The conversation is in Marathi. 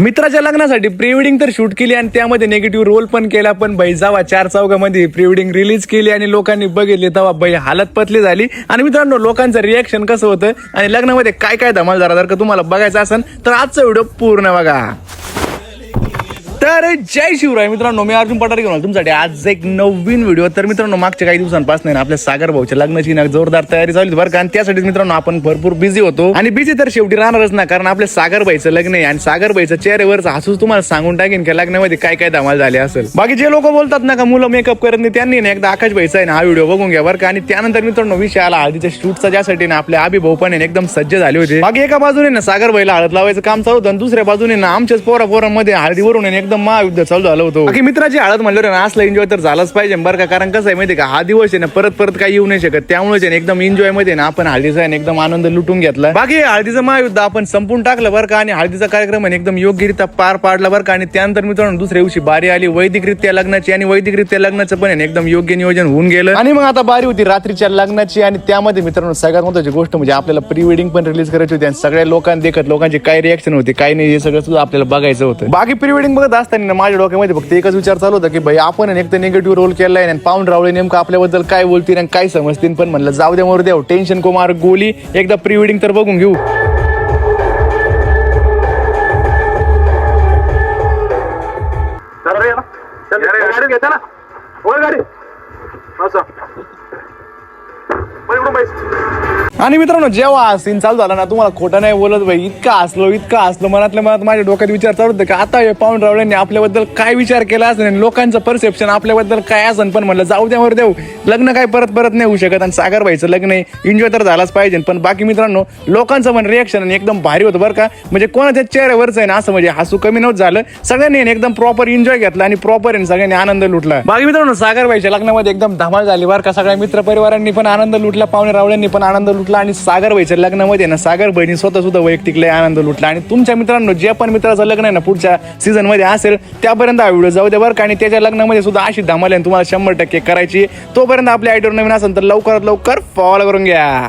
मित्राच्या लग्नासाठी प्री वेडिंग तर शूट केली आणि त्यामध्ये निगेटिव्ह रोल पण केला, पण भाई जावा 4 चौघामध्ये प्री वेडिंग रिलीज केली आणि लोकांनी बघितली तेव्हा भाई हालत पतली झाली. आणि मित्रांनो लोकांचं रिएक्शन कसं होतं आणि लग्नामध्ये काय काय धमाल झाला जर का तुम्हाला बघायचं असेल तर आजचा व्हिडिओ पूर्ण बघा. तर जय शिवराय मित्रांनो, मी अर्जुन पठारे घेऊन आलो तुमच्यासाठी आज एक नवीन व्हिडिओ. तर मित्रांनो मागच्या काही दिवसांपासून आपल्या सागर भाऊच्या लग्नाची ना जोरदार तयारी चालू बरं का, आणि त्यासाठी मित्रांनो आपण भरपूर बिझी होतो आणि बिझी तर शेवटी राहणारच ना, कारण आपल्या सागर भाईचं लग्न आहे आणि सागर भाईचं चेहऱ्यावरचा हसूच तुम्हाला सांगून टाकेन की लग्नामध्ये काय काय धमाल झाले असेल. बाकी जे लोक बोलतात ना का मुलं मेकअप करत नाही त्यांनी ना एकदा आकाश भाईचा आहे ना हा व्हिडिओ बघून घ्या बरं का. आणि त्यानंतर मित्रांनो विषय आला हळदीच्या शूटचा, ज्यासाठी ना आपले आबी भाऊ पण एकदम सज्ज झाले होते. बाकी एका बाजूने ना सागर भाईला हळद लावायचं काम चालू होतं आणि दुसऱ्या बाजूने ना आमच्याच पोरामध्ये हळदीवरून एकदम महायुद्ध चालू झालं होतं. बाकी मित्राची हळद म्हणलं ना असलं एन्जॉय तर झालंच पाहिजे बरं का, कारण कसं आहे माहिती का हा दिवस आहे ना परत परत काही येऊ नाही शकत, त्यामुळे एकदम एन्जॉय मध्ये ना आपण हळदीचा एकदम आनंद लुटून घेतला. बाकी हळदीचं महायुद्ध आपण संपून टाकलं बरं का आणि हळदीचा कार्यक्रम एकदम योग्यरित्या पार पाडला बरं का. आणि त्यानंतर मित्रांनो दुसऱ्या दिवशी बारी आली वैदिकरित्या लग्नाची आणि वैदिकरित्या लग्नाचं पण एकदम योग्य नियोजन होऊन गेलं. आणि मग आता बारी होती रात्रीच्या लग्नाची आणि त्यामध्ये मित्रांनो सगळ्यात महत्त्वाची गोष्ट म्हणजे आपल्याला प्री वेडिंग पण रिलीज करायची होती आणि सगळ्या लोकांना देखत लोकांची काय रिएक्शन होती काय नाही हे सगळं सुद्धा आपल्याला बघायचं होतं. बाकी प्री वेडिंग बघत असताना माझ्या डोक्यामध्ये फक्त एकच विचार चालू होता की भाई आपण एक तर निगेटिव्ह रोल केलाय आणि पाऊंड रावळे नेमकं आपल्याबद्दल काय बोलतील आणि काय समजतील, पण म्हणलं जाऊ द्या मोर देव टेन्शन को मार गोली, एकदा प्री वेडिंग तर बघून घेऊ. आणि मित्रांनो जेव्हा सीन चालू झाला ना तुम्हाला खोटं नाही बोलत भाई इतका हसलो मनातल्या मनात माझ्या डोक्यात विचार चालू होते की आता हे पाऊंड रावळ्यांनी आपल्याबद्दल काय विचार केला असेल आणि लोकांचं परसेप्शन आपल्याबद्दल काय असेल, पण म्हणलं जाऊ द्यावर देऊ लग्न काय परत नाही होऊ शकत आणि सागर भाईचं लग्न एन्जॉय तर झालाच पाहिजे. पण बाकी मित्रांनो लोकांचं पण रिएक्शन एकदम भारी होतं बरं का, म्हणजे कोणाच्या चेहऱ्यावरच आहे ना असं म्हणजे हसू कमी नव्हतं झालं, सगळ्यांनी एकदम प्रॉपर एन्जॉय घेतला आणि प्रॉपर सगळ्यांनी आनंद लुटला. बाकी मित्रांनो सागर भाईच्या लग्नामध्ये एकदम धमाल झाली बरं का, सगळ्या मित्र परिवारांनी पण आनंद लुटला, पाहुणे रावळ्यांनी पण आनंद लुटला आणि सागर भाईच्या लग्नामध्ये ना सागर बहिणी स्वतः सुद्धा वैयक्तिक लय आनंद लुटला. आणि तुमच्या मित्रांनो जे पण मित्राचं लग्न आहे ना पुढच्या सीझन मध्ये असेल त्यापर्यंत हा व्हिडिओ जाऊ द्या बरं का. आणि त्याच्या लग्नामध्ये सुद्धा अशी धमाल तुम्हाला 100% करायची. तोपर्यंत आपल्या आयडीवर नवीन असेल तर लवकरात लवकर फॉलो करून घ्या.